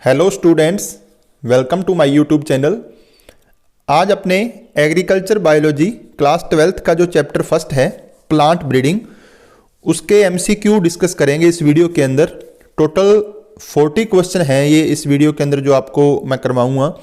Hello students, welcome to my YouTube channel. आज अपने agriculture biology class 12th का जो चैप्टर फर्स्ट है प्लांट ब्रीडिंग, उसके एमसीक्यू डिस्कस करेंगे इस वीडियो के अंदर। टोटल 40 क्वेश्चन हैं ये इस वीडियो के अंदर जो आपको मैं करवाऊंगा।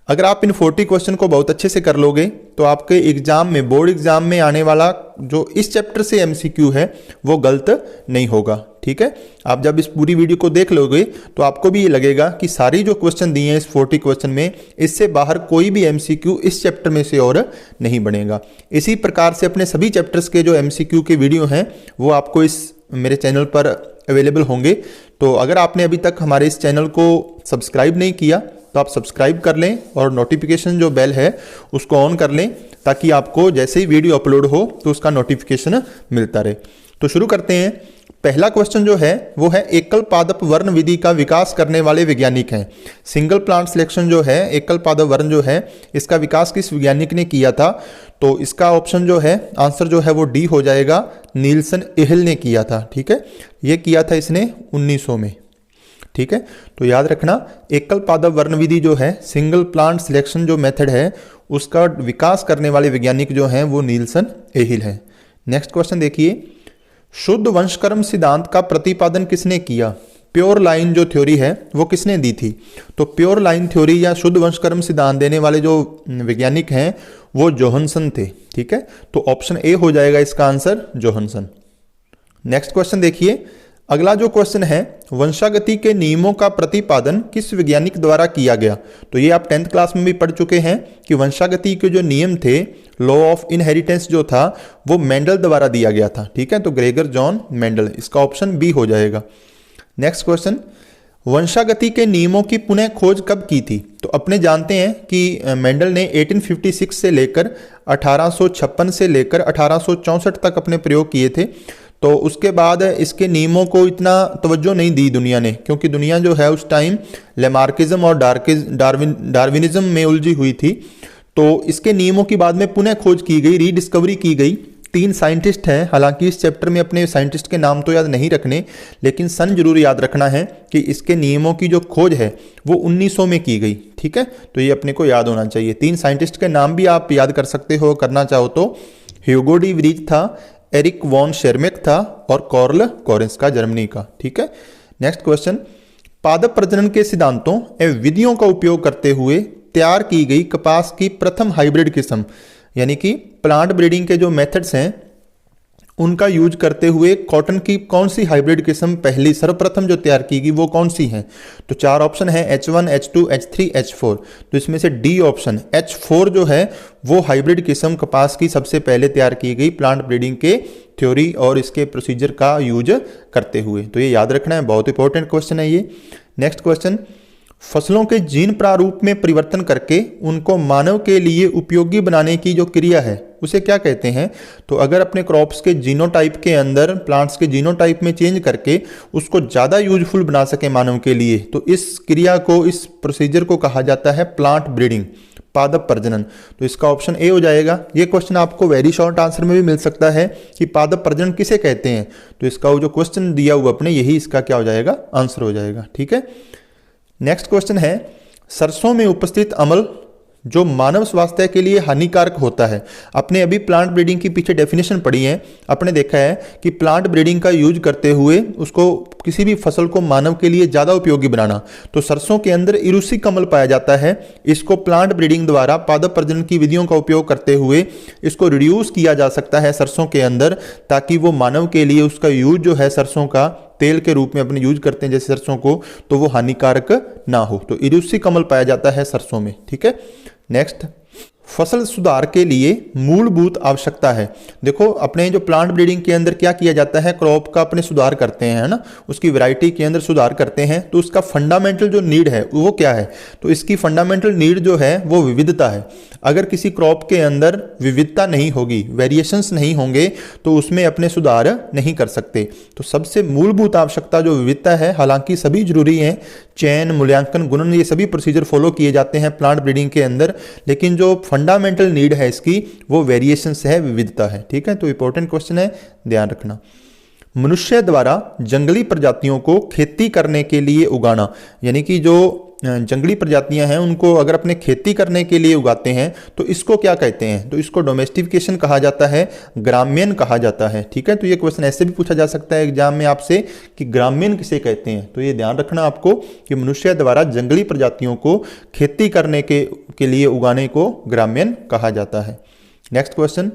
अगर आप इन 40 क्वेश्चन को बहुत अच्छे से कर लोगे तो आपके एग्जाम में, बोर्ड एग्जाम में आने वाला जो इस चैप्टर से एमसीक्यू है वो गलत नहीं होगा। ठीक है, आप जब इस पूरी वीडियो को देख लोगे तो आपको भी ये लगेगा कि सारी जो क्वेश्चन दिए हैं इस 40 क्वेश्चन में, इससे बाहर कोई भी एमसीक्यू इस चैप्टर में से और नहीं बनेगा। इसी प्रकार से अपने सभी चैप्टर्स के जो एमसीक्यू के वीडियो हैं वो आपको इस मेरे चैनल पर अवेलेबल होंगे। तो अगर आपने अभी तक हमारे इस चैनल को सब्सक्राइब नहीं किया तो आप सब्सक्राइब कर लें और नोटिफिकेशन जो बेल है उसको ऑन कर लें, ताकि आपको जैसे ही वीडियो अपलोड हो तो उसका नोटिफिकेशन मिलता रहे। तो शुरू करते हैं। पहला क्वेश्चन जो है वो है एकल पादप वर्ण विधि का विकास करने वाले वैज्ञानिक हैं। सिंगल प्लांट सिलेक्शन जो है, एकल पादप वर्ण जो है, इसका विकास किस वैज्ञानिक ने किया था? तो इसका ऑप्शन जो है, आंसर जो है वो डी हो जाएगा, नील्सन एहल ने किया था। ठीक है, ये किया था इसने 1900 में। ठीक है, तो याद रखना एकल पादप वर्ण विधि जो है, सिंगल प्लांट सिलेक्शन जो मेथड है, उसका विकास करने वाले वैज्ञानिक जो हैं वो नील्सन एहिल है। नेक्स्ट क्वेश्चन देखिए, शुद्ध वंशक्रम सिद्धांत का प्रतिपादन किसने किया? प्योर लाइन जो थ्योरी है वो किसने दी थी? तो प्योर लाइन थ्योरी या शुद्ध वंशक्रम सिद्धांत देने वाले जो वैज्ञानिक हैं वो जोहानसन थे। ठीक है, तो ऑप्शन ए हो जाएगा इसका आंसर, जोहानसन। नेक्स्ट क्वेश्चन देखिए, अगला जो क्वेश्चन है, वंशागति के नियमों का प्रतिपादन किस वैज्ञानिक द्वारा किया गया? तो ये आप 10th क्लास में भी पढ़ चुके हैं कि वंशागति के जो नियम थे, लॉ ऑफ इनहेरिटेंस जो था, वो मेंडल द्वारा दिया गया था। ठीक है, तो ग्रेगर जॉन मेंडल, इसका ऑप्शन बी हो जाएगा। नेक्स्ट क्वेश्चन, वंशागति के नियमों की पुनः खोज कब की थी? तो अपने जानते हैं कि मेंडल ने 1856 से लेकर 1856 से लेकर 1864 तक अपने प्रयोग किए थे। तो उसके बाद इसके नियमों को इतना तवज्जो नहीं दी दुनिया ने, क्योंकि दुनिया जो है उस टाइम लेमार्किज्म और डार्विनिज्म में उलझी हुई थी। तो इसके नियमों की बाद में पुनः खोज की गई, रीडिस्कवरी की गई। 3 साइंटिस्ट हैं, हालांकि इस चैप्टर में अपने साइंटिस्ट के नाम तो याद नहीं रखने, लेकिन सन जरूर याद रखना है कि इसके नियमों की जो खोज है वो 1900 में की गई। ठीक है, तो ये अपने को याद होना चाहिए। 3 साइंटिस्ट के नाम भी आप याद कर सकते हो करना चाहो तो। ह्यूगो डी व्रीज था, एरिक वॉन शेरमेक था और कॉर्ल कॉरेंस्का जर्मनी का। ठीक है, नेक्स्ट क्वेश्चन, पादप प्रजनन के सिद्धांतों एवं विधियों का उपयोग करते हुए तैयार की गई कपास की प्रथम हाइब्रिड किस्म, यानी कि प्लांट ब्रीडिंग के जो मेथड्स हैं उनका यूज करते हुए कॉटन की कौन सी हाइब्रिड किस्म पहली सर्वप्रथम जो तैयार की गई वो कौन सी है? तो 4 ऑप्शन है, H1, H2, H3, H4। तो इसमें से डी ऑप्शन H4 जो है वो हाइब्रिड किस्म कपास की सबसे पहले तैयार की गई प्लांट ब्रीडिंग के थ्योरी और इसके प्रोसीजर का यूज करते हुए। तो ये याद रखना है, बहुत इंपॉर्टेंट क्वेश्चन है ये। नेक्स्ट क्वेश्चन, फसलों के जीन प्रारूप में परिवर्तन करके उनको मानव के लिए उपयोगी बनाने की जो क्रिया है उसे क्या कहते हैं? तो अगर अपने क्रॉप्स के जीनोटाइप के अंदर, प्लांट्स के जीनोटाइप में चेंज करके उसको ज़्यादा यूजफुल बना सके मानव के लिए, तो इस क्रिया को, इस प्रोसीजर को कहा जाता है प्लांट ब्रीडिंग, पादप प्रजनन। तो इसका ऑप्शन ए हो जाएगा। ये क्वेश्चन आपको वेरी शॉर्ट आंसर में भी मिल सकता है कि पादप प्रजनन किसे कहते हैं, तो इसका वो जो क्वेश्चन दिया हुआ अपने, यही इसका क्या हो जाएगा, आंसर हो जाएगा। ठीक है, नेक्स्ट क्वेश्चन है, सरसों में उपस्थित अम्ल जो मानव स्वास्थ्य के लिए हानिकारक होता है। अपने अभी प्लांट ब्रीडिंग की पीछे डेफिनेशन पढ़ी है, अपने देखा है कि प्लांट ब्रीडिंग का यूज करते हुए उसको किसी भी फसल को मानव के लिए ज़्यादा उपयोगी बनाना। तो सरसों के अंदर इरूसिक अम्ल पाया जाता है, इसको प्लांट ब्रीडिंग द्वारा पादप प्रजनन की विधियों का उपयोग करते हुए इसको रिड्यूस किया जा सकता है सरसों के अंदर, ताकि वो मानव के लिए उसका यूज जो है सरसों का तेल के रूप में अपने यूज करते हैं जैसे सरसों को, तो वो हानिकारक ना हो। तो इरूसिक अम्ल पाया जाता है सरसों में। ठीक है, नेक्स्ट, फसल सुधार के लिए मूलभूत आवश्यकता है। देखो अपने जो प्लांट ब्रीडिंग के अंदर क्या किया जाता है, क्रॉप का अपने सुधार करते हैं, है ना, उसकी वैरायटी के अंदर सुधार करते हैं। तो उसका फंडामेंटल जो नीड है वो क्या है? तो इसकी फंडामेंटल नीड जो है वो विविधता है। अगर किसी क्रॉप के अंदर विविधता नहीं होगी, वेरिएशंस नहीं होंगे, तो उसमें अपने सुधार नहीं कर सकते। तो सबसे मूलभूत आवश्यकता जो विविधता है, हालांकि सभी जरूरी हैं, चयन, मूल्यांकन, गुणन, ये सभी प्रोसीजर फॉलो किए जाते हैं प्लांट ब्रीडिंग के अंदर, लेकिन जो फंडामेंटल नीड है इसकी वो वेरिएशंस है, विविधता है। ठीक है, तो इंपॉर्टेंट क्वेश्चन है, ध्यान रखना। मनुष्य द्वारा जंगली प्रजातियों को खेती करने के लिए उगाना, यानी कि जो जंगली प्रजातियां हैं उनको अगर अपने खेती करने के लिए उगाते हैं तो इसको क्या कहते हैं? तो इसको डोमेस्टिफिकेशन कहा जाता है, ग्राम्यन कहा जाता है। ठीक है, तो ये क्वेश्चन ऐसे भी पूछा जा सकता है एग्जाम में आपसे कि ग्राम्यन किसे कहते हैं। तो ये ध्यान रखना आपको कि मनुष्य द्वारा जंगली प्रजातियों को खेती करने के लिए उगाने को ग्राम्यन कहा जाता है। नेक्स्ट क्वेश्चन,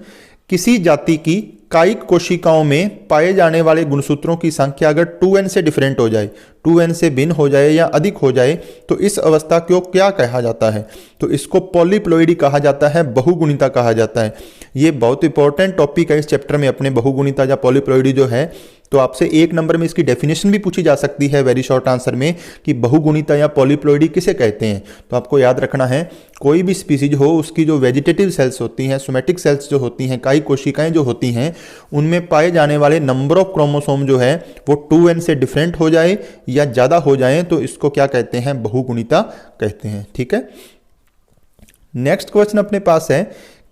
किसी जाति की कायिक कोशिकाओं में पाए जाने वाले गुणसूत्रों की संख्या अगर 2n से डिफरेंट हो जाए, 2n से भिन्न हो जाए या अधिक हो जाए तो इस अवस्था को क्या कहा जाता है? तो इसको पॉलीप्लॉइडी कहा जाता है, बहुगुणिता कहा जाता है। ये बहुत इंपॉर्टेंट टॉपिक है इस चैप्टर में अपने, बहुगुणिता या पॉलीप्लॉइडी जो है। तो आपसे 1 नंबर में इसकी डेफिनेशन भी पूछी जा सकती है वेरी शॉर्ट आंसर में कि बहुगुणिता या पॉलीप्लॉइडी किसे कहते हैं। तो आपको याद रखना है कोई भी स्पीसीज हो उसकी जो वेजिटेटिव सेल्स होती हैं, सोमेटिक सेल्स जो होती हैं, कायिक कोशिकाएं जो होती हैं, उनमें पाए जाने वाले नंबर ऑफ क्रोमोसोम जो है वो 2n से डिफरेंट हो जाए या ज़्यादा हो जाए तो इसको क्या कहते हैं? बहुगुणिता कहते हैं। ठीक है, नेक्स्ट क्वेश्चन अपने पास है,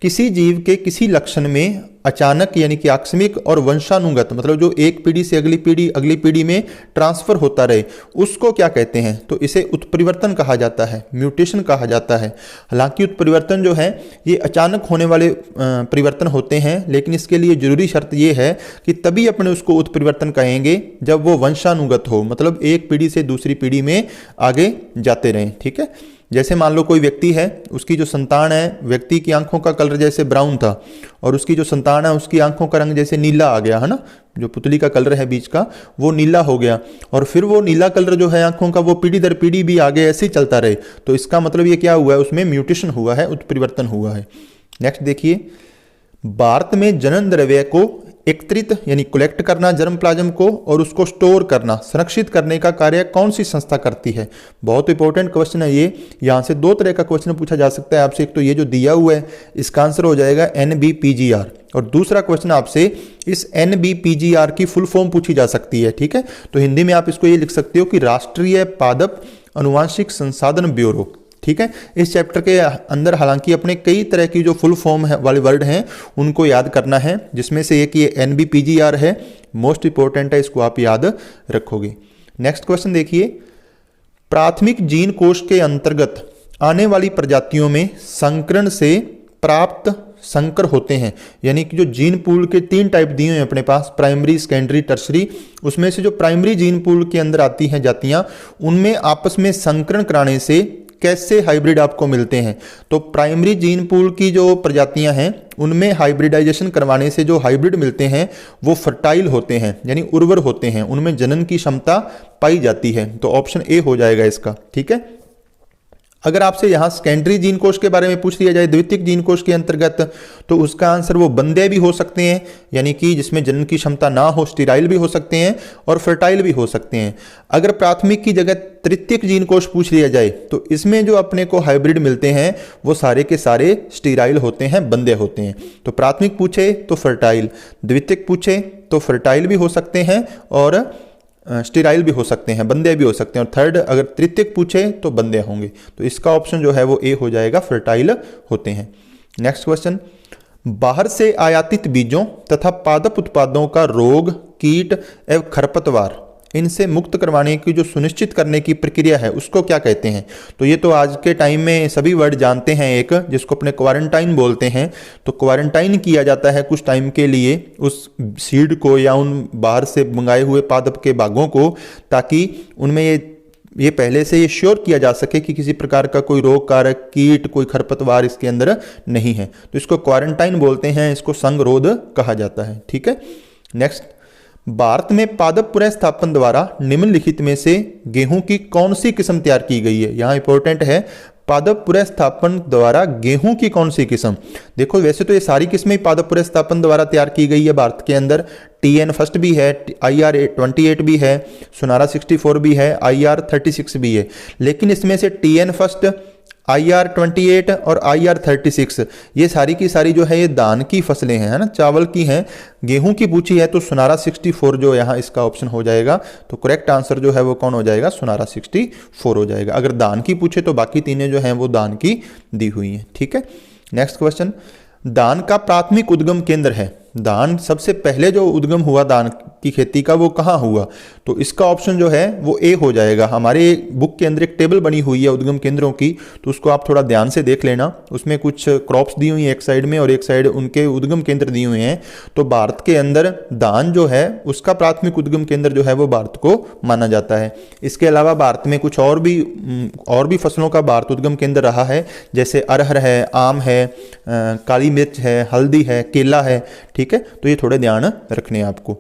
किसी जीव के किसी लक्षण में अचानक यानी कि आकस्मिक और वंशानुगत, मतलब जो एक पीढ़ी से अगली पीढ़ी में ट्रांसफर होता रहे, उसको क्या कहते हैं? तो इसे उत्परिवर्तन कहा जाता है, म्यूटेशन कहा जाता है। हालांकि उत्परिवर्तन जो है ये अचानक होने वाले परिवर्तन होते हैं, लेकिन इसके लिए जरूरी शर्त ये है कि तभी अपने उसको उत्परिवर्तन कहेंगे जब वो वंशानुगत हो, मतलब एक पीढ़ी से दूसरी पीढ़ी में आगे जाते रहें। ठीक है, जैसे मान लो कोई व्यक्ति है, उसकी जो संतान है, व्यक्ति की आंखों का कलर जैसे ब्राउन था और उसकी जो संतान है उसकी आंखों का रंग जैसे नीला आ गया है ना, जो पुतली का कलर है बीच का वो नीला हो गया, और फिर वो नीला कलर जो है आंखों का वो पीढ़ी दर पीढ़ी भी आगे ऐसे ही चलता रहे, तो इसका मतलब ये क्या हुआ है? उसमें म्यूटेशन हुआ है, उत्परिवर्तन हुआ है। नेक्स्ट देखिए, भारत में जनन द्रव्य को एकत्रित यानी कलेक्ट करना जर्म प्लाज्म को और उसको स्टोर करना, संरक्षित करने का कार्य कौन सी संस्था करती है? बहुत इंपॉर्टेंट क्वेश्चन है ये। यहाँ से 2 तरह का क्वेश्चन पूछा जा सकता है आपसे। एक तो ये जो दिया हुआ है इसका आंसर हो जाएगा NBPGR, और दूसरा क्वेश्चन आपसे इस NBPGR की फुल फॉर्म पूछी जा सकती है। ठीक है, तो हिंदी में आप इसको ये लिख सकते हो कि राष्ट्रीय पादप अनुवांशिक संसाधन ब्यूरो। ठीक है, इस चैप्टर के अंदर हालांकि अपने कई तरह की जो फुल फॉर्म है वाले वर्ड हैं उनको याद करना है, जिसमें से एक ये NBPGR है, मोस्ट इंपॉर्टेंट है, इसको आप याद रखोगे। नेक्स्ट क्वेश्चन देखिए, प्राथमिक जीन कोश के अंतर्गत आने वाली प्रजातियों में संकरण से प्राप्त संकर होते हैं, यानी कि जो जीन पूल के 3 टाइप दिए हैं अपने पास, प्राइमरी, सेकेंडरी, टर्सरी, उसमें से जो प्राइमरी जीन पूल के अंदर आती हैं जातियां, उनमें आपस में संकरण कराने से कैसे हाइब्रिड आपको मिलते हैं? तो प्राइमरी जीन पूल की जो प्रजातियां हैं उनमें हाइब्रिडाइजेशन करवाने से जो हाइब्रिड मिलते हैं वो फर्टाइल होते हैं, यानी उर्वर होते हैं, उनमें जनन की क्षमता पाई जाती है। तो ऑप्शन ए हो जाएगा इसका। ठीक है, अगर आपसे यहाँ सेकेंडरी जीन कोश के बारे में पूछ लिया जाए, द्वितीयक जीन कोश के अंतर्गत, तो उसका आंसर वो बंदे भी हो सकते हैं, यानी कि जिसमें जनन की क्षमता ना हो, स्टीराइल भी हो सकते हैं और फर्टाइल भी हो सकते हैं। अगर प्राथमिक की जगह तृतीयक जीन कोश पूछ लिया जाए तो इसमें जो अपने को हाइब्रिड मिलते हैं वो सारे के सारे स्टीराइल होते हैं, बंदे होते हैं। तो प्राथमिक पूछे तो फर्टाइल, द्वितीयक पूछे तो फर्टाइल भी हो सकते हैं और स्टीराइल भी हो सकते हैं, बंदे भी हो सकते हैं, और थर्ड अगर तृतीयक पूछे तो बंदे होंगे। तो इसका ऑप्शन जो है वो ए हो जाएगा, फर्टाइल होते हैं। नेक्स्ट क्वेश्चन, बाहर से आयातित बीजों तथा पादप उत्पादों का रोग, कीट एवं खरपतवार इनसे मुक्त करवाने की जो सुनिश्चित करने की प्रक्रिया है उसको क्या कहते हैं? तो ये तो आज के टाइम में सभी वर्ड जानते हैं, एक जिसको अपने क्वारंटाइन बोलते हैं। तो क्वारंटाइन किया जाता है कुछ टाइम के लिए उस सीड को या उन बाहर से मंगाए हुए पादप के भागों को, ताकि उनमें ये पहले से ये श्योर किया जा सके कि किसी प्रकार का कोई रोग कारक, कीट, कोई खरपतवार इसके अंदर नहीं है। तो इसको क्वारंटाइन बोलते हैं, इसको संगरोध कहा जाता है। ठीक है, नेक्स्ट, भारत में पादप पुनर्स्थापन द्वारा निम्नलिखित में से गेहूं की कौन सी किस्म तैयार की गई है? यहां इंपॉर्टेंट है, पादप पुनर्स्थापन द्वारा गेहूं की कौन सी किस्म? देखो वैसे तो ये सारी किस्में पादप पुनर्स्थापन द्वारा तैयार की गई है भारत के अंदर। TN फर्स्ट भी है, IR28 भी है, सोनारा 64 भी है, IR36 भी है, लेकिन इसमें से TN फर्स्ट, IR28 और IR36 ये सारी की सारी जो है ये धान की फसलें हैं, है ना, चावल की हैं। गेहूं की पूछी है तो सोनारा 64 जो यहाँ इसका ऑप्शन हो जाएगा। तो करेक्ट आंसर जो है वो कौन हो जाएगा? सोनारा 64 हो जाएगा। अगर धान की पूछे तो बाकी तीनों जो हैं वो धान की दी हुई हैं। ठीक है, नेक्स्ट क्वेश्चन, धान का प्राथमिक उद्गम केंद्र है। धान सबसे पहले जो उद्गम हुआ धान की खेती का वो कहाँ हुआ, तो इसका ऑप्शन जो है वो ए हो जाएगा। हमारे बुक के अंदर एक टेबल बनी हुई है उद्गम केंद्रों की, तो उसको आप थोड़ा ध्यान से देख लेना। उसमें कुछ क्रॉप्स दी हुई हैं एक साइड में और एक साइड उनके उद्गम केंद्र दिए हुए हैं। तो भारत के अंदर धान जो है उसका प्राथमिक उद्गम केंद्र जो है वो भारत को माना जाता है। इसके अलावा भारत में कुछ और भी फसलों का भारत उद्गम केंद्र रहा है, जैसे अरहर है, आम है, काली मिर्च है, हल्दी है, केला है। ठीक है, तो ये थोड़े ध्यान रखने हैं आपको।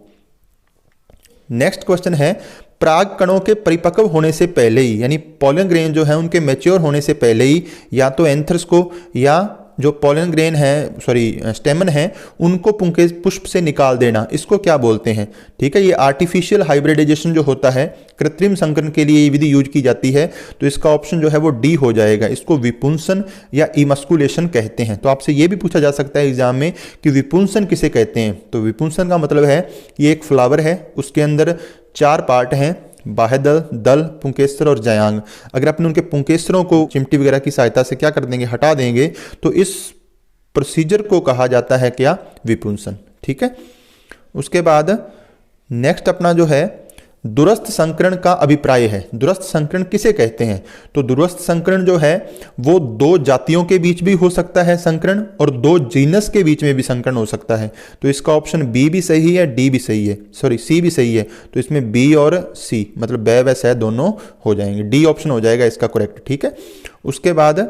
नेक्स्ट क्वेश्चन है, पराग कणों के परिपक्व होने से पहले ही, यानी पॉलन ग्रेन जो है उनके मैच्योर होने से पहले ही या तो एंथर्स को या जो पॉलन ग्रेन है स्टेमन है उनको पुष्प से निकाल देना, इसको क्या बोलते हैं? ठीक है, ये आर्टिफिशियल हाइब्रिडाइजेशन जो होता है, कृत्रिम संकरण के लिए ये विधि यूज की जाती है। तो इसका ऑप्शन जो है वो डी हो जाएगा। इसको विपुंसन या इमस्कुलेशन कहते हैं। तो आपसे ये भी पूछा जा सकता है एग्जाम में कि विपुंसन किसे कहते हैं। तो विपुंसन का मतलब है कि एक फ्लावर है, उसके अंदर 4 पार्ट हैं, बाह्यदल, दल, पुंकेसर और जायांग। अगर आपने उनके पुंकेसरों को चिमटी वगैरह की सहायता से क्या कर देंगे, हटा देंगे, तो इस प्रोसीजर को कहा जाता है क्या, विपुंसन। ठीक है, उसके बाद नेक्स्ट अपना जो है दूरस्थ संकरण का अभिप्राय है। दूरस्थ संकरण किसे कहते हैं? तो दूरस्थ संकरण जो है वो 2 जातियों के बीच भी हो सकता है संकरण, और 2 जीनस के बीच में भी संकरण हो सकता है। तो इसका ऑप्शन बी भी सही है, डी भी सही है, सॉरी सी भी सही है। तो इसमें बी और सी मतलब बै व सै दोनों हो जाएंगे। डी ऑप्शन हो जाएगा इसका करेक्ट। ठीक है, उसके बाद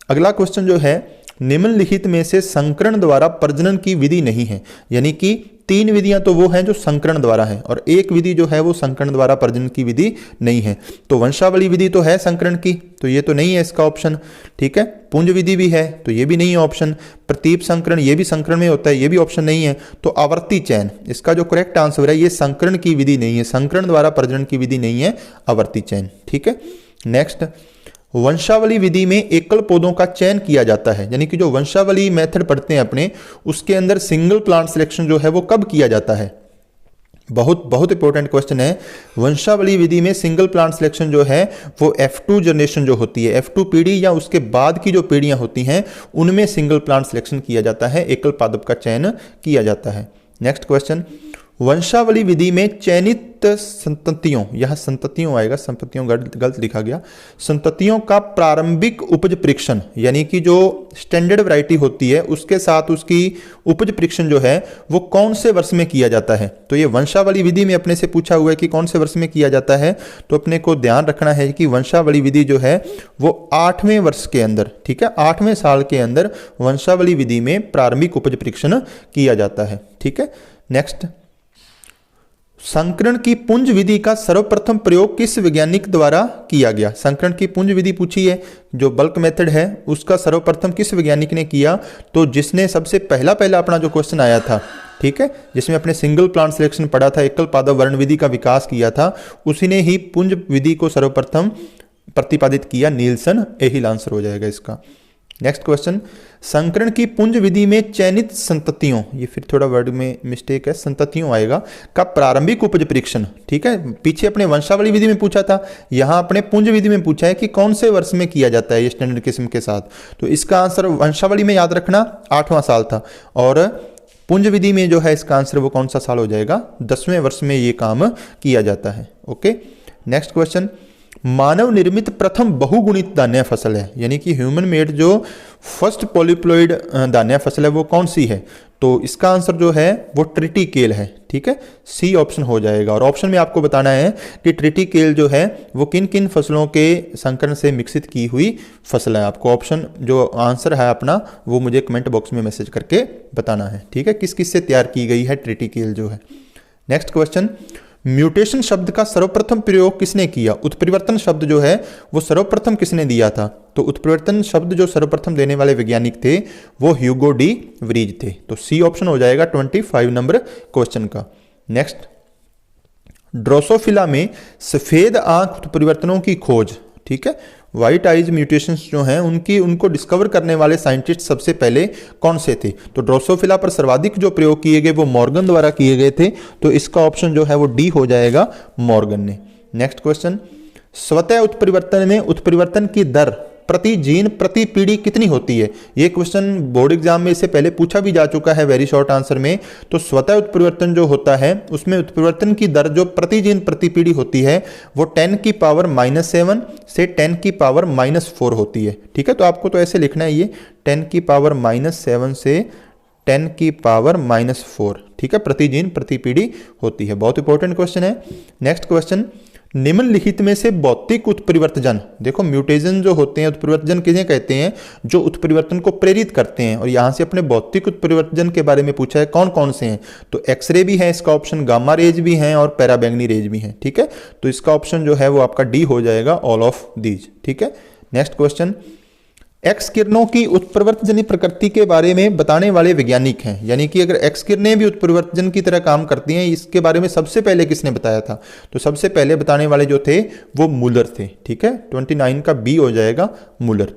अगला क्वेश्चन जो है, निम्नलिखित में से संकरण द्वारा प्रजनन की विधि नहीं है। यानी कि 3 विधियां तो वो हैं जो संकरण द्वारा है और एक विधि जो है वो संकरण द्वारा प्रजनन की विधि नहीं है। तो वंशावली विधि तो है संकरण की, तो ये तो नहीं है इसका ऑप्शन। ठीक है, पुंज विधि भी है, तो ये भी नहीं है ऑप्शन। प्रतीप संकरण, ये भी संकरण में होता है, ये भी ऑप्शन नहीं है। तो आवर्ती चयन, इसका जो करेक्ट आंसर है, ये संकरण की विधि नहीं है, संकरण द्वारा प्रजनन की विधि नहीं है, आवर्ती चयन। ठीक है, नेक्स्ट, वंशावली विधि में एकल पौधों का चयन किया जाता है। यानी कि जो वंशावली मेथड पढ़ते हैं अपने, उसके अंदर सिंगल प्लांट सिलेक्शन जो है वो कब किया जाता है? बहुत इंपॉर्टेंट क्वेश्चन है। वंशावली विधि में सिंगल प्लांट सिलेक्शन जो है वो F2 जनरेशन जो होती है, F2 पीढ़ी या उसके बाद की जो पीढ़ियां होती हैं, उनमें सिंगल प्लांट सिलेक्शन किया जाता है, एकल पादप का चयन किया जाता है। नेक्स्ट क्वेश्चन, वंशावली विधि में चयनित संततियों, यह संततियों आएगा, संततियों गलत लिखा गया, संततियों का प्रारंभिक उपज परीक्षण, यानी कि जो स्टैंडर्ड वैरायटी होती है उसके साथ उसकी उपज परीक्षण जो है वो कौन से वर्ष में किया जाता है? तो ये वंशावली विधि में अपने से पूछा हुआ है कि कौन से वर्ष में किया जाता है। तो अपने को ध्यान रखना है कि वंशावली विधि जो है वो 8वें वर्ष के अंदर, ठीक है, 8वें साल के अंदर वंशावली विधि में प्रारंभिक उपज परीक्षण किया जाता है। ठीक है, नेक्स्ट, संकरण की पुंज विधि का सर्वप्रथम प्रयोग किस वैज्ञानिक द्वारा किया गया? संकरण की पुंज विधि पूछी है, जो बल्क मेथड है उसका सर्वप्रथम किस वैज्ञानिक ने किया? तो जिसने सबसे पहला अपना जो क्वेश्चन आया था, ठीक है, जिसमें अपने सिंगल प्लांट सिलेक्शन पढ़ा था, एकल पादप वर्ण विधि का विकास किया था, उसी ने ही पुंज विधि को सर्वप्रथम प्रतिपादित किया। नीलसन, यही आंसर हो जाएगा इसका। नेक्स्ट क्वेश्चन, संकरण की पुंज विधि में चयनित संततियों, ये फिर थोड़ा वर्ड में मिस्टेक है, संततियों आएगा, का प्रारंभिक उपज परीक्षण। ठीक है, पीछे अपने वंशावली विधि में पूछा था, यहां अपने पुंज विधि में पूछा है कि कौन से वर्ष में किया जाता है ये स्टैंडर्ड किस्म के साथ। तो इसका आंसर वंशावली में याद रखना 8वां साल था, और पुंज विधि में जो है इसका आंसर वो कौन सा साल हो जाएगा? 10वें वर्ष में ये काम किया जाता है। ओके, नेक्स्ट क्वेश्चन, मानव निर्मित प्रथम बहुगुणित धान्य फसल है, यानी कि ह्यूमन मेड जो फर्स्ट पॉलीप्लॉइड धान्य फसल है वो कौन सी है? तो इसका आंसर जो है वो ट्रिटिकेल है। ठीक है, सी ऑप्शन हो जाएगा। और ऑप्शन में आपको बताना है कि ट्रिटिकेल जो है वो किन किन फसलों के संकरण से मिश्रित की हुई फसल है। आपको ऑप्शन जो आंसर है अपना वो मुझे कमेंट बॉक्स में मैसेज करके बताना है। ठीक है, किस किस से तैयार की गई है ट्रिटिकेल जो है। नेक्स्ट क्वेश्चन, म्यूटेशन शब्द का सर्वप्रथम प्रयोग किसने किया? उत्परिवर्तन शब्द जो है वो सर्वप्रथम किसने दिया था? तो उत्परिवर्तन शब्द जो सर्वप्रथम देने वाले वैज्ञानिक थे वो ह्यूगो डी वरीज थे। तो सी ऑप्शन हो जाएगा 25 नंबर क्वेश्चन का। नेक्स्ट, ड्रोसोफिला में सफेद आंख उत्परिवर्तनों की खोज, ठीक है, व्हाइट आइज म्यूटेशंस जो हैं उनको डिस्कवर करने वाले साइंटिस्ट सबसे पहले कौन से थे? तो ड्रोसोफिला पर सर्वाधिक जो प्रयोग किए गए वो मॉर्गन द्वारा किए गए थे। तो इसका ऑप्शन जो है वो डी हो जाएगा, मॉर्गन ने। नेक्स्ट क्वेश्चन, स्वतः उत्परिवर्तन में उत्परिवर्तन की दर प्रति जीन प्रति पीढ़ी कितनी होती है? ये क्वेश्चन बोर्ड एग्जाम में इससे पहले पूछा भी जा चुका है वेरी शॉर्ट आंसर में। तो स्वतः उत्परिवर्तन जो होता है उसमें उत्परिवर्तन की दर जो प्रति जीन प्रति पीढ़ी होती है वो 10 की पावर -7 से 10 की पावर -4 होती है। ठीक है, तो आपको तो ऐसे लिखना है, ये 10 की पावर -7 से 10 की पावर -4, ठीक है, प्रति जीन प्रति पीढ़ी होती है। बहुत इंपॉर्टेंट क्वेश्चन है। नेक्स्ट क्वेश्चन, निम्नलिखित में से भौतिक उत्परिवर्तन, देखो म्यूटेशन जो होते हैं, उत्परिवर्तन किन्हें कहते हैं? जो उत्परिवर्तन को प्रेरित करते हैं। और यहां से अपने भौतिक उत्परिवर्तन के बारे में पूछा है, कौन कौन से हैं? तो एक्सरे भी है इसका ऑप्शन, गामा रेज भी हैं और पैराबैंगनी रेज भी हैं। ठीक है, तो इसका ऑप्शन जो है वो आपका डी हो जाएगा, ऑल ऑफ दीज। ठीक है, नेक्स्ट क्वेश्चन, एक्स किरणों की उत्परिवर्तजन्य प्रकृति के बारे में बताने वाले वैज्ञानिक हैं। यानी कि अगर एक्स किरणें भी उत्परिवर्तन की तरह काम करती हैं, इसके बारे में सबसे पहले किसने बताया था? तो सबसे पहले बताने वाले जो थे वो मूलर थे। ठीक है, 29 का बी हो जाएगा, मूलर।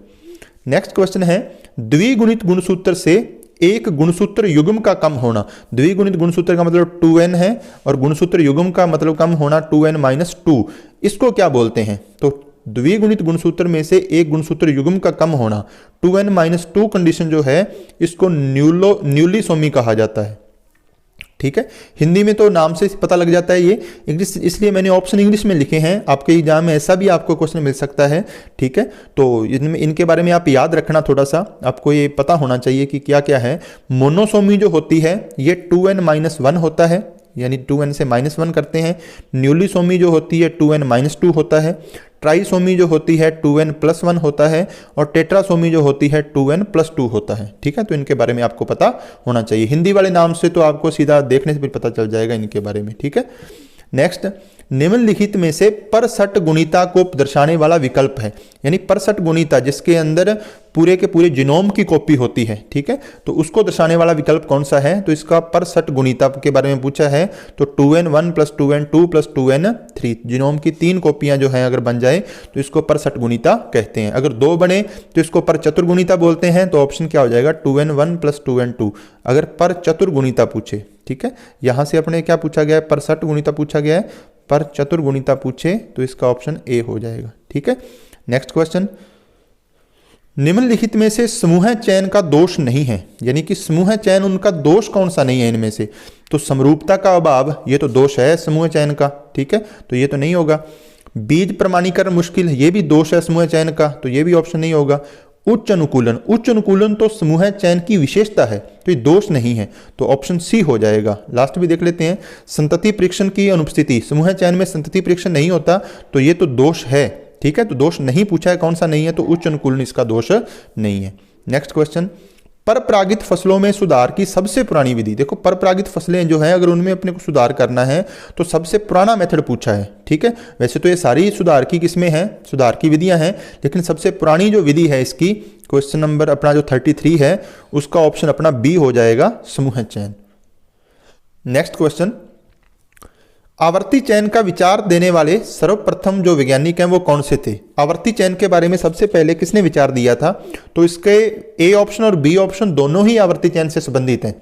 नेक्स्ट क्वेश्चन है, द्विगुणित गुणसूत्र से एक गुणसूत्र युग्म का कम होना। द्विगुणित गुणसूत्र का मतलब 2n है और गुणसूत्र युग्म का मतलब कम होना 2n-2। इसको क्या बोलते हैं? तो द्विगुणित गुणसूत्र में से एक गुणसूत्र युग्म का कम होना 2n-2 कंडीशन जो है इसको न्यूलिसोमी कहा जाता है। ठीक है, हिंदी में तो नाम से पता लग जाता है ये, इंग्लिश इसलिए मैंने ऑप्शन इंग्लिश में लिखे हैं। आपके एग्जाम में ऐसा भी आपको क्वेश्चन मिल सकता है। ठीक है, तो इनके बारे में आप याद रखना, थोड़ा सा आपको ये पता होना चाहिए कि क्या क्या है। मोनोसोमी जो होती है ये 2n-1 होता है, यानी 2n से -1 करते हैं। न्यूलिसोमी जो होती है 2n-2 होता है। ट्राइसोमी जो होती है 2n+1 होता है और टेट्रासोमी जो होती है 2n+2 होता है। ठीक है, तो इनके बारे में आपको पता होना चाहिए। हिंदी वाले नाम से तो आपको सीधा देखने से भी पता चल जाएगा इनके बारे में। ठीक है, नेक्स्ट, निम्नलिखित में से परसठ गुणिता को दर्शाने वाला विकल्प है। यानी परसठ गुणिता जिसके अंदर पूरे के पूरे जीनोम की कॉपी होती है। ठीक है, तो उसको दर्शाने वाला विकल्प कौन सा है? तो इसका परसठ गुणिता के बारे में पूछा है, तो 2n1 + 2n2 + 2n3, जीनोम की 3 कॉपियां जो हैं अगर बन जाए तो इसको परसठ गुणिता कहते हैं। अगर 2 बने तो इसको पर चतुर्गुणिता बोलते हैं। तो ऑप्शन क्या हो जाएगा? 2n1 + 2n2 अगर पर चतुर्गुणिता पूछे। ठीक है, यहां से अपने क्या पूछा गया है? परसठ गुणिता पूछा गया है, पर चतुर्गुणिता पूछे तो इसका ऑप्शन ए हो जाएगा। ठीक है, नेक्स्ट क्वेश्चन, निम्नलिखित में से समूह चयन का दोष नहीं है। यानी कि समूह चयन उनका दोष कौन सा नहीं है इनमें से? तो समरूपता का अभाव, ये तो दोष है समूह चयन का। ठीक है, तो ये तो नहीं होगा। बीज प्रमाणीकरण मुश्किल, ये भी दोष है समूह चयन का, तो ये भी ऑप्शन नहीं होगा। उच्च अनुकूलन, उच्च अनुकूलन तो समूह चयन की विशेषता है, तो ये दोष नहीं है, तो ऑप्शन सी हो जाएगा। लास्ट भी देख लेते हैं, संतति परीक्षण की अनुपस्थिति, समूह चयन में संतति परीक्षण नहीं होता, तो ये तो दोष है। ठीक है, तो दोष नहीं पूछा है, कौन सा नहीं है? तो उच्च अनुकूलन इसका दोष नहीं है। नेक्स्ट क्वेश्चन, परपरागित फसलों में सुधार की सबसे पुरानी विधि। देखो परपरागित फसलें जो हैं अगर उनमें अपने को सुधार करना है तो सबसे पुराना मेथड पूछा है। ठीक है, वैसे तो ये सारी सुधार की किस्में हैं, सुधार की विधियां हैं, लेकिन सबसे पुरानी जो विधि है इसकी, क्वेश्चन नंबर अपना जो 33 है उसका ऑप्शन अपना बी हो जाएगा, समूह चयन। नेक्स्ट क्वेश्चन, आवर्ती चयन का विचार देने वाले सर्वप्रथम जो वैज्ञानिक हैं वो कौन से थे? आवर्ती चयन के बारे में सबसे पहले किसने विचार दिया था? तो इसके ए ऑप्शन और बी ऑप्शन दोनों ही आवर्ती चयन से संबंधित हैं,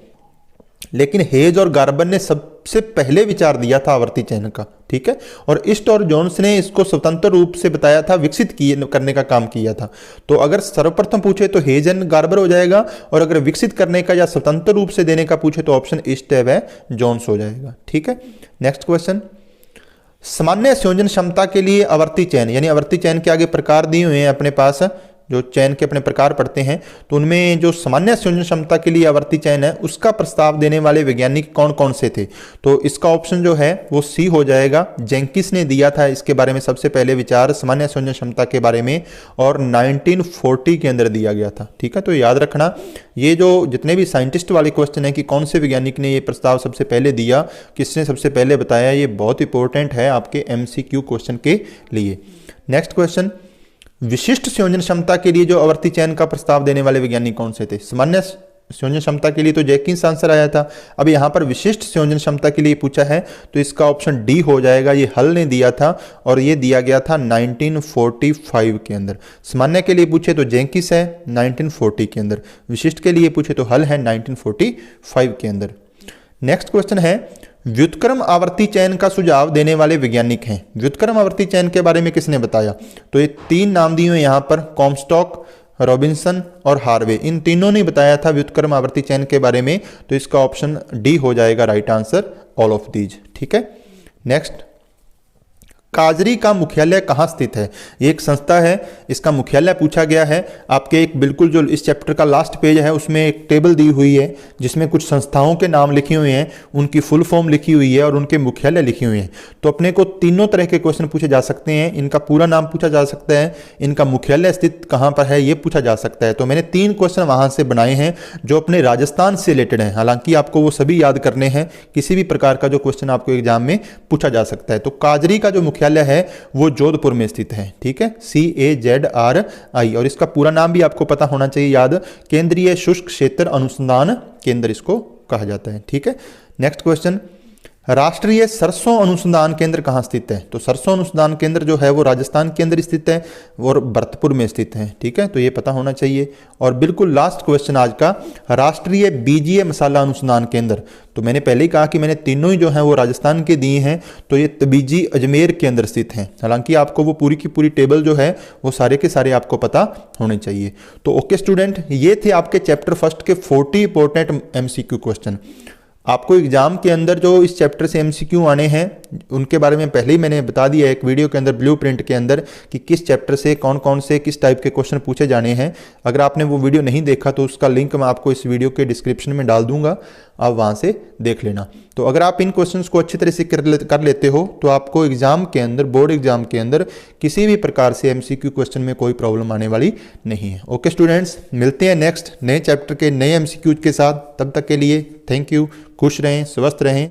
लेकिन हेज और गार्बर ने सबसे पहले विचार दिया था आवर्ती चयन का। ठीक है, और ईस्ट और जोन्स ने इसको स्वतंत्र रूप से बताया था, विकसित करने का काम किया था। तो अगर सर्वप्रथम पूछे तो हेज एंड गार्बर हो जाएगा, और अगर विकसित करने का या स्वतंत्र रूप से देने का पूछे तो ऑप्शन ईस्ट है जोन्स हो जाएगा। ठीक है, नेक्स्ट क्वेश्चन, सामान्य संयोजन क्षमता के लिए आवर्ती चयन, यानी आवर्ती चयन के आगे प्रकार दिए हुए हैं अपने पास, जो चयन के अपने प्रकार पढ़ते हैं, तो उनमें जो सामान्य संयोजन क्षमता के लिए आवर्ती चयन है उसका प्रस्ताव देने वाले वैज्ञानिक कौन कौन से थे? तो इसका ऑप्शन जो है वो सी हो जाएगा, जेंकिंस ने दिया था इसके बारे में सबसे पहले विचार सामान्य संयोजन क्षमता के बारे में, और 1940 के अंदर दिया गया था। ठीक है, तो याद रखना ये जो जितने भी साइंटिस्ट वाले क्वेश्चन है कि कौन से वैज्ञानिक ने ये प्रस्ताव सबसे पहले दिया, किसने सबसे पहले बताया, ये बहुत इंपॉर्टेंट है आपके MCQ क्वेश्चन के लिए। नेक्स्ट क्वेश्चन, विशिष्ट संयोजन क्षमता के लिए जो आवर्ती चयन का प्रस्ताव देने वाले वैज्ञानिक कौन से थे? सामान्य संयोजन क्षमता के लिए तो जेकिंस आंसर आया था, अब यहां पर विशिष्ट संयोजन क्षमता के लिए पूछा है तो इसका ऑप्शन डी हो जाएगा, ये हल ने दिया था और ये दिया गया था 1945 के अंदर। सामान्य के लिए पूछे तो जेकिंस है 1940 के अंदर, विशिष्ट के लिए पूछे तो हल है 1945 के अंदर। नेक्स्ट क्वेश्चन है, व्युत्क्रम आवर्ती चयन का सुझाव देने वाले वैज्ञानिक हैं। व्युत्क्रम आवर्ती चयन के बारे में किसने बताया? तो ये 3 नाम दिए हुए यहाँ पर, कॉम्स्टॉक, रॉबिन्सन और हार्वे, इन तीनों ने बताया था व्युत्क्रम आवर्ती चयन के बारे में। तो इसका ऑप्शन डी हो जाएगा right answer, all of these. ठीक है, नेक्स्ट, काजरी का मुख्यालय कहाँ स्थित है? ये एक संस्था है, इसका मुख्यालय पूछा गया है। आपके एक बिल्कुल जो इस चैप्टर का लास्ट पेज है उसमें एक टेबल दी हुई है जिसमें कुछ संस्थाओं के नाम लिखे हुए हैं, उनकी फुल फॉर्म लिखी हुई है और उनके मुख्यालय लिखे हुए हैं। तो अपने को तीनों तरह के क्वेश्चन पूछे जा सकते हैं। इनका पूरा नाम पूछा जा सकता है, इनका मुख्यालय स्थित कहाँ पर है ये पूछा जा सकता है। तो मैंने 3 क्वेश्चन वहाँ से बनाए हैं जो अपने राजस्थान से रिलेटेड हैं। हालांकि आपको वो सभी याद करने हैं, किसी भी प्रकार का जो क्वेश्चन आपको एग्जाम में पूछा जा सकता है। तो काजरी का जो मुख्यालय है वो जोधपुर में स्थित है। ठीक है, CAZRI, और इसका पूरा नाम भी आपको पता होना चाहिए याद, केंद्रीय शुष्क क्षेत्र अनुसंधान केंद्र इसको कहा जाता है। ठीक है, नेक्स्ट क्वेश्चन, राष्ट्रीय सरसों अनुसंधान केंद्र कहाँ स्थित है? तो सरसों अनुसंधान केंद्र जो है वो राजस्थान के अंदर स्थित है और भरतपुर में स्थित है। ठीक है, तो ये पता होना चाहिए। और बिल्कुल लास्ट क्वेश्चन आज का, राष्ट्रीय बीजीय मसाला अनुसंधान केंद्र। तो मैंने पहले ही कहा कि मैंने तीनों ही जो हैं वो राजस्थान के दिए हैं, तो ये तबीजी अजमेर के अंदर स्थित हैं। हालांकि आपको वो पूरी की पूरी टेबल जो है वो सारे के सारे आपको पता होने चाहिए। तो ओके स्टूडेंट, ये थे आपके चैप्टर फर्स्ट के 40 इंपॉर्टेंट MCQ क्वेश्चन। आपको एग्जाम के अंदर जो इस चैप्टर से MCQ आने हैं उनके बारे में पहले ही मैंने बता दिया एक वीडियो के अंदर, ब्लूप्रिंट के अंदर, कि किस चैप्टर से कौन कौन से किस टाइप के क्वेश्चन पूछे जाने हैं। अगर आपने वो वीडियो नहीं देखा तो उसका लिंक मैं आपको इस वीडियो के डिस्क्रिप्शन में डाल दूंगा, आप वहाँ से देख लेना। तो अगर आप इन क्वेश्चंस को अच्छी तरह से कर लेते हो तो आपको एग्जाम के अंदर, बोर्ड एग्जाम के अंदर किसी भी प्रकार से MCQ क्वेश्चन में कोई प्रॉब्लम आने वाली नहीं है। ओके स्टूडेंट्स, मिलते हैं नेक्स्ट नए चैप्टर के नए MCQ के साथ। तब तक के लिए थैंक यू, खुश रहें, स्वस्थ रहें।